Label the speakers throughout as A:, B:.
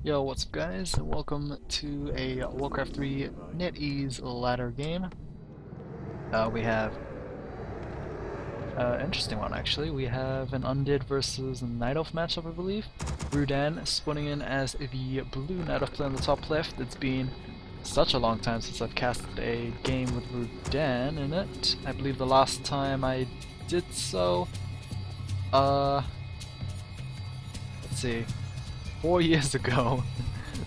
A: Yo, what's up guys? Welcome to a Warcraft 3 Netease ladder game. We have an interesting one actually. We have an Undead versus Night Elf matchup, I believe. Rudan spawning in as the blue Night Elf player on the top left. It's been such a long time since I've casted a game with Rudan in it. I believe the last time I did so, let's see, 4 years ago.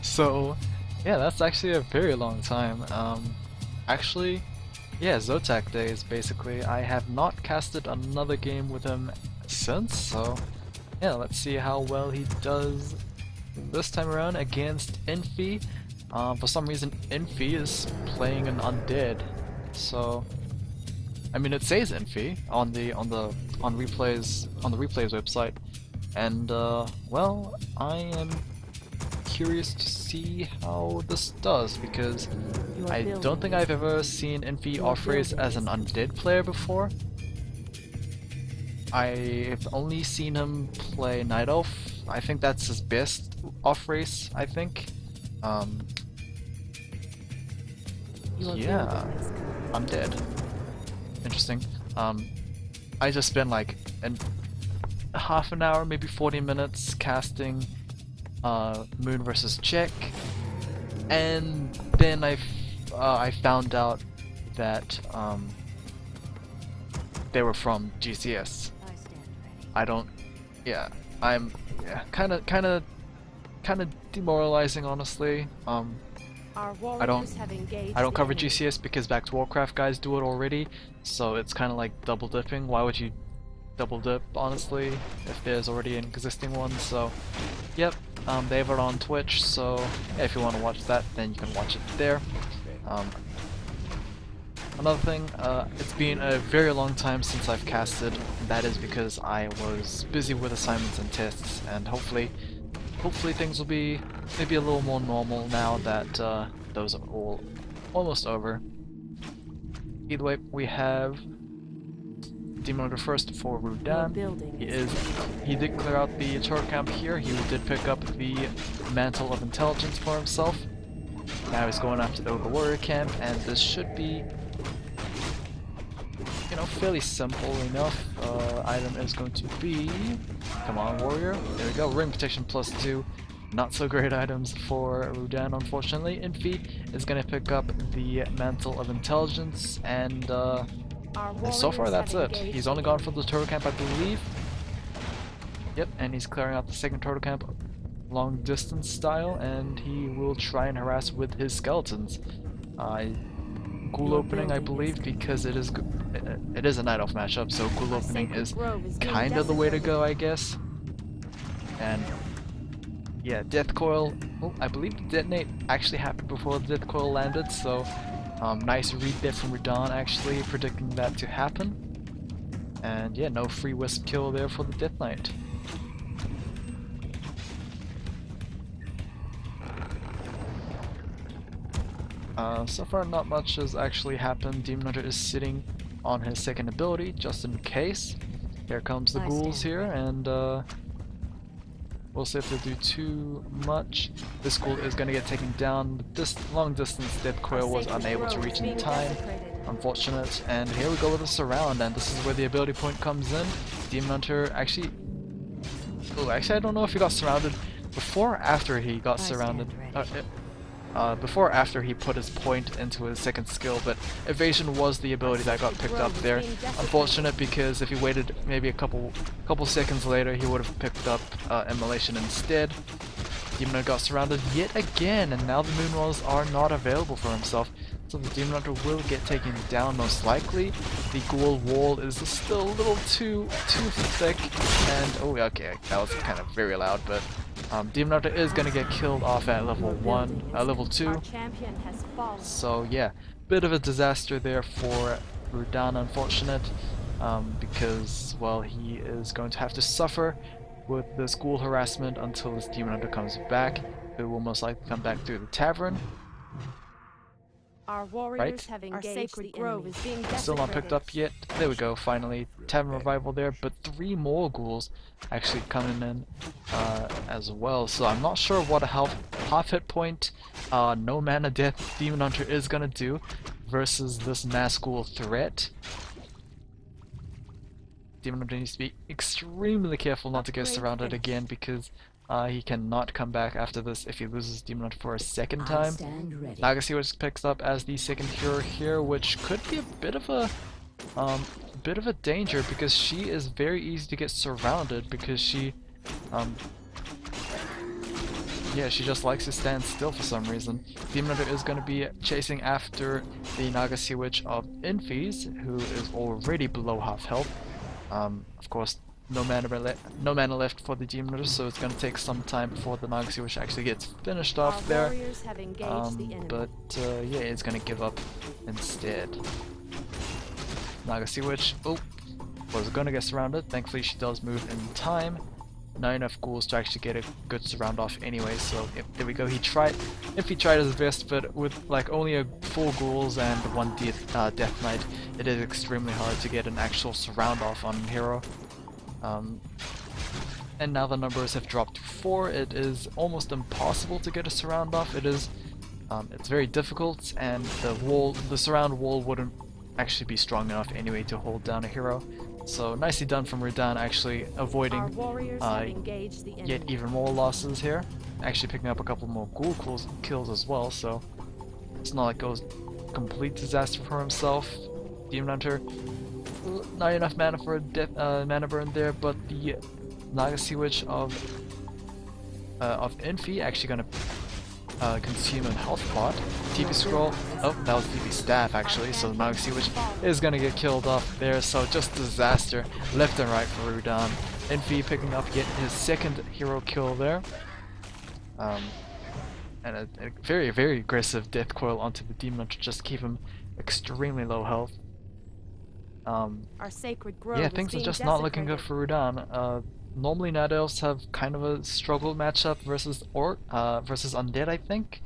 A: So, yeah, that's actually a very long time. Actually, yeah, Zotac days, basically. I have not casted another game with him since, so yeah, let's see how well he does this time around against Infi. For some reason, Infi is playing an undead, so I mean, it says Infi on the replays website, and well, I am curious to see how this does, because I don't think I've ever seen Infi off race as an undead player before. I've only seen him play Night Elf. I think that's his best off race, I think. Yeah, undead. Interesting. I just spent like half an hour, maybe 40 minutes casting Moon versus Check, and then I found out that they were from GCS. I don't. Yeah, I'm. Yeah, kind of demoralizing, honestly. I don't cover GCS because Back to Warcraft guys do it already, so it's kind of like double dipping. Why would you double dip, honestly, if there's already an existing one? So, yep, they have it on Twitch, so yeah, if you want to watch that, then you can watch it there. Another thing, it's been a very long time since I've casted, and that is because I was busy with assignments and tests, and hopefully things will be maybe a little more normal now that those are all almost over. Either way, we have Demon Hunter first for Rudan. He did clear out the turret camp here. He did pick up the Mantle of Intelligence for himself. Now he's going after the Ogre Warrior camp, and this should be, you know, fairly simple enough. Item is going to be, come on warrior, there we go, ring protection +2. Not so great items for Rudan, unfortunately. Infi is going to pick up the Mantle of Intelligence, and so far that's it. He's only gone for the turtle camp, I believe. Yep, and he's clearing out the second turtle camp long distance style, and he will try and harass with his skeletons. Ghoul opening, I believe, because it is a Night Elf matchup, so ghoul opening is kind of the way to go, I guess. And yeah, Death Coil, oh, I believe the detonate actually happened before the Death Coil landed, so nice read there from Rudan, actually predicting that to happen. And yeah, no free wisp kill there for the Death Knight. So far not much has actually happened. Demon Hunter is sitting on his second ability, just in case. Here comes the ghouls here, and we'll see if they do too much. This ghoul is going to get taken down. This long distance Death Coil was unable to reach in time. Unfortunate. And here we go with a surround, and this is where the ability point comes in. Demon Hunter actually... Oh, actually I don't know if he got surrounded before or after he got surrounded. Before or after he put his point into his second skill, but evasion was the ability that got picked up there. Unfortunate, because if he waited maybe a couple seconds later, he would have picked up immolation instead. Demon Hunter got surrounded yet again, and now the moon walls are not available for himself, so the Demon Hunter will get taken down most likely. The ghoul wall is still a little too thick, and oh, okay, that was kind of very loud, but Demon Hunter is going to get killed off at level 2. So yeah, bit of a disaster there for Rudan, unfortunate, because, well, he is going to have to suffer with this ghoul harassment until this Demon Hunter comes back, who will most likely come back through the tavern.
B: Our warriors have engaged. Our sacred grove is being desecrated.
A: Still not picked up yet. There we go, finally. Tavern Revival there, but 3 more ghouls actually coming in as well. So I'm not sure what a half hit point no mana death Demon Hunter is gonna do versus this mass ghoul threat. Demon Hunter needs to be extremely careful not to get surrounded again, because he cannot come back after this if he loses Demon Hunter for a second time. Legacy which picks up as the second hero here, which could be a bit of a danger, because she is very easy to get surrounded, because she she just likes to stand still for some reason. Demon Hunter is going to be chasing after the Nagasi Witch of Infis, who is already below half health. Of course, no mana left for the Demon Hunter, so it's going to take some time before the Nagasi Witch actually gets finished off there. But yeah, it's going to give up instead. Nagasi Witch, was going to get surrounded. Thankfully, she does move in time. Not enough ghouls to actually get a good surround off anyway, so there we go. He tried his best, but with like only a 4 ghouls and 1 Death Knight, it is extremely hard to get an actual surround off on a hero. And now the numbers have dropped to 4. It is almost impossible to get a surround off. It's very difficult, and the surround wall wouldn't actually be strong enough anyway to hold down a hero. So nicely done from Rudan, actually avoiding yet even more losses here. Actually picking up a couple more ghoul kills as well, so it's not like it was complete disaster for himself. Demon Hunter, not enough mana for a mana burn there, but the Nagasi Witch of Infi actually gonna consume a health pot. TP scroll. Oh, that was TP staff actually, so Nagasi Witch is gonna get killed off there, so just disaster left and right for Rudan. Infi picking up yet his second hero kill there. And a very, very aggressive death coil onto the Demon Hunter, just keep him extremely low health.
B: Our sacred grove
A: yeah, things are just not looking good for Rudan. Normally Night Elves have kind of a struggle matchup versus Undead, I think,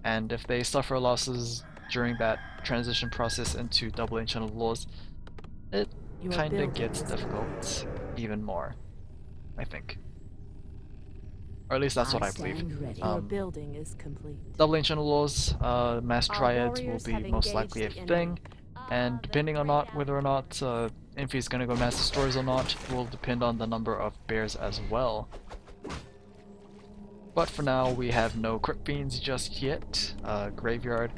A: and if they suffer losses during that transition process into Double Enchanted Laws, it kinda gets difficult even more, I think. Or at least that's what I believe.
B: Building is complete.
A: Double Enchanted Laws, Mass Dryads will be most likely a thing, and depending on whether or not Infi is gonna go Mass Destroyers or not will depend on the number of bears as well. But for now, we have no Crypt Fiends just yet. Graveyard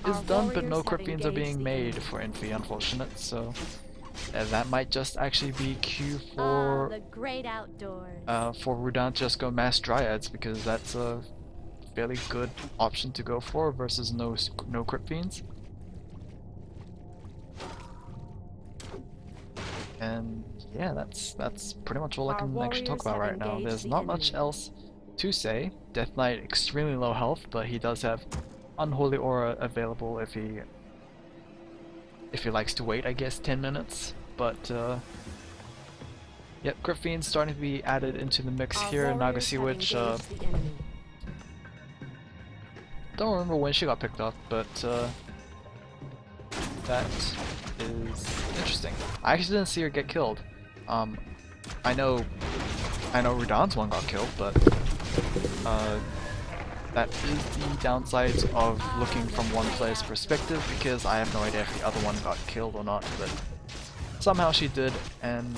A: is done, but no Crypt Fiends are being made for Infi, unfortunate. So that might just actually be cue for
B: the great outdoors.
A: For Rudan to just go Mass Dryads, because that's a fairly good option to go for versus no Crypt Fiends. And yeah, that's pretty much all I can actually talk about right now. There's not much else to say. Death Knight extremely low health, but he does have Unholy Aura available if he likes to wait, I guess, 10 minutes. But yep, Crypt Fiend's starting to be added into the mix here. Nagasi Witch, don't remember when she got picked up, but that is interesting. I actually didn't see her get killed. I know Rudan's one got killed, but that is the downsides of looking from one player's perspective, because I have no idea if the other one got killed or not, but somehow she did, and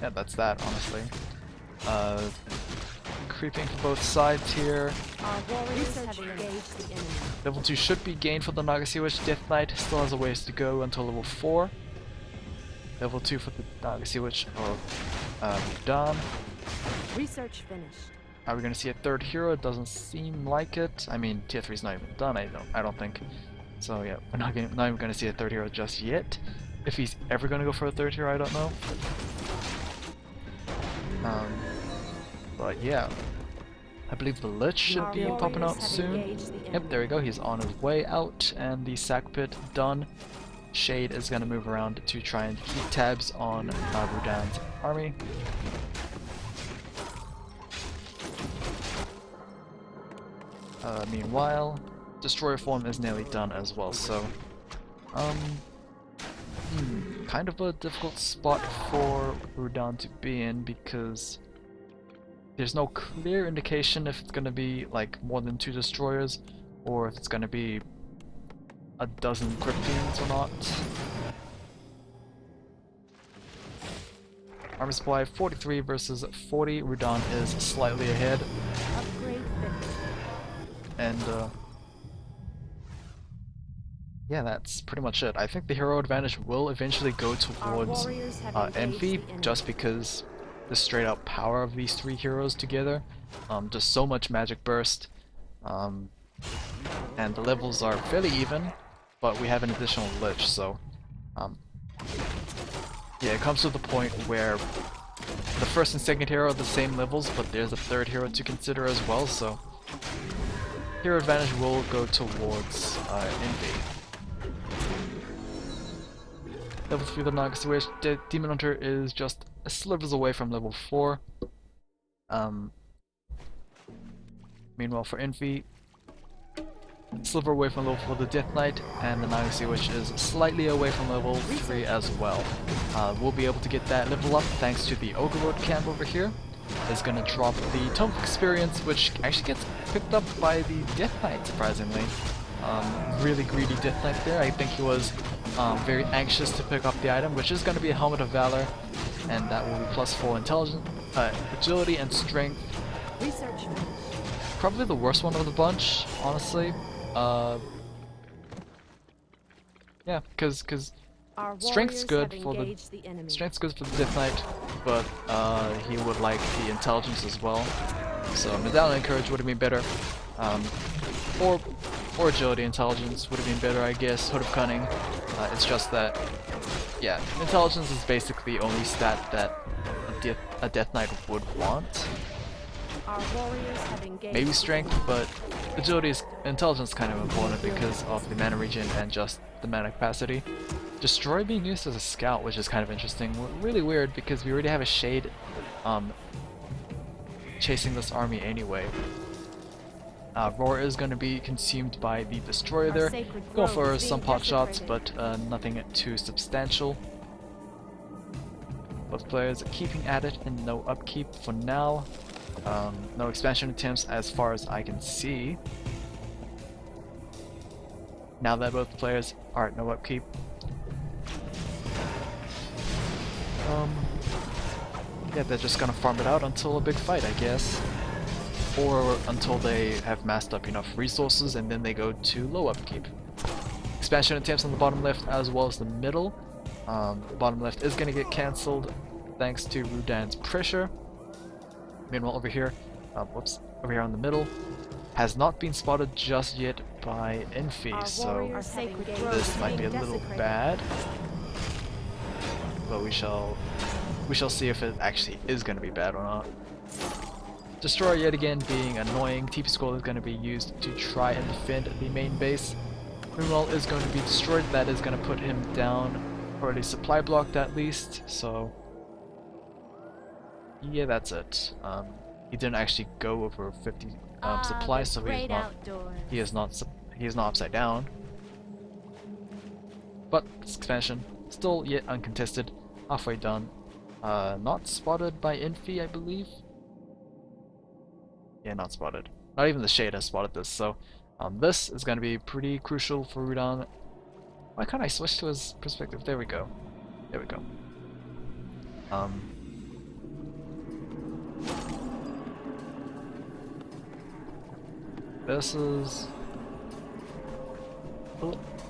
A: yeah, that's that, honestly. Creeping for both sides here. Level 2 should be gained for the Nagasi Witch. Death Knight still has a ways to go until level 4. Level 2 for the Nagasi Witch of Rudan.
B: Research finished.
A: Are we gonna see a third hero? It doesn't seem like it. I mean, tier 3 is not even done. I don't think. So yeah, we're not even gonna see a third hero just yet. If he's ever gonna go for a third hero, I don't know. But yeah, I believe the Lich should be popping out soon. Yep, there we go. He's on his way out, and the sack pit done. Shade is gonna move around to try and keep tabs on Rudan's army. Meanwhile, Destroyer form is nearly done as well, so kind of a difficult spot for Rudan to be in because there's no clear indication if it's gonna be like more than 2 destroyers or if it's gonna be a dozen Cryptians or not. Armor supply 43 versus 40. Rudan is slightly ahead.
B: Upgrade finished.
A: And yeah, that's pretty much it. I think the hero advantage will eventually go towards Infi, just because the straight up power of these 3 heroes together. Just so much magic burst. And the levels are fairly even, but we have an additional lich, so yeah, it comes to the point where the first and second hero are the same levels, but there's a third hero to consider as well, so hero advantage will go towards Infi. Level 3 the Naga Wish, Demon Hunter is just a slivers away from level 4. Meanwhile for Infi, sliver away from level 4 the Death Knight, and the Naga Wish is slightly away from level 3 as well. We'll be able to get that level up thanks to the Ogre Lord camp over here. Is going to drop the Tome of Experience, which actually gets picked up by the Death Knight, surprisingly. Really greedy Death Knight there. I think he was very anxious to pick up the item, which is going to be a Helmet of Valor, and that will be +4 intelligence, agility and strength.
B: Research.
A: Probably the worst one of the bunch, honestly. Yeah, because strength's good for the Death Knight, but he would like the intelligence as well. So Medallion Courage would have been better, or agility intelligence would have been better, I guess. Hood of Cunning. It's just that, yeah, intelligence is basically the only stat that a Death Knight would want.
B: Our warriors have engaged.
A: Maybe strength, but intelligence is kind of important because of the mana regen and just the mana capacity. Destroy being used as a scout, which is kind of interesting. Really weird because we already have a Shade chasing this army anyway. Roar is going to be consumed by the Destroyer there. Go for some pot shots, but nothing too substantial. Both players keeping at it and no upkeep for now. No expansion attempts as far as I can see. Now that both players are at no upkeep. Yeah, they're just gonna farm it out until a big fight, I guess. Or until they have massed up enough resources and then they go to low upkeep. Expansion attempts on the bottom left as well as the middle. The bottom left is gonna get cancelled thanks to Rudan's pressure. Meanwhile over here, over here on the middle, has not been spotted just yet by Infi, so this might be a little bad. But we shall see if it actually is going to be bad or not. Destroyer yet again being annoying. TP Scroll is going to be used to try and defend the main base. Moonwell is going to be destroyed. That is going to put him down, or at least supply blocked at least. So yeah, that's it. He didn't actually go over 50 supply, so he is not upside down. But this expansion still yet uncontested, halfway done. Not spotted by Infi, I believe. Yeah, not spotted. Not even the Shade has spotted this, so this is going to be pretty crucial for Rudan. Why can't I switch to his perspective? There we go. There we go. This is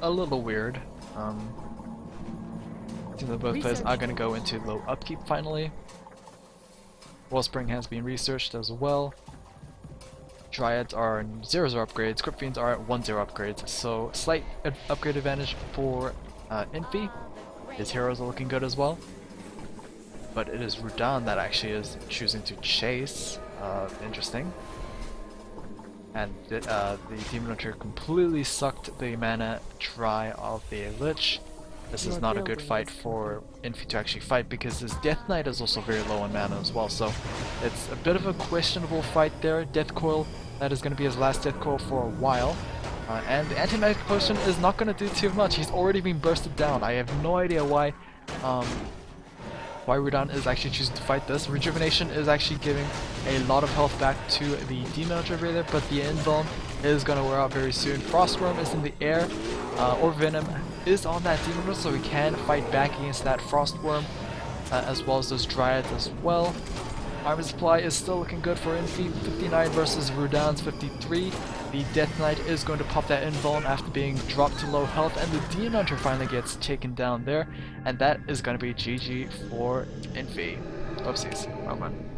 A: a little weird. I think that both players are going to go into low upkeep finally. Wellspring has been researched as well. Dryads are 0-0 upgrades, Cryptfiends are 1-0 upgrades, so slight upgrade advantage for Infi. His heroes are looking good as well. But it is Rudan that actually is choosing to chase. Interesting. And the Demon Hunter completely sucked the mana dry of the Lich. This is not a good fight for Infi to actually fight because his Death Knight is also very low on mana as well, so it's a bit of a questionable fight there. Death Coil, that is going to be his last Death Coil for a while. And the anti-magic potion is not going to do too much. He's already been bursted down. I have no idea why Rudan is actually choosing to fight this. Rejuvenation is actually giving a lot of health back to the Demon Hunter Raider, but the Invuln is going to wear out very soon. Frostworm is in the air, or Venom is on that Demon Hunter, so we can fight back against that Frostworm, as well as those Dryads as well. Armor supply is still looking good for Infi, 59 versus Rudan's 53. The Death Knight is going to pop that Invuln after being dropped to low health, and the Demon Hunter finally gets taken down there, and that is going to be GG for Infi. Oopsies, wrong one.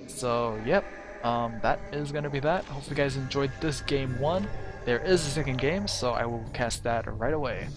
A: So, yep, that is going to be that. Hopefully you guys enjoyed this game 1. There is a second game, so I will cast that right away.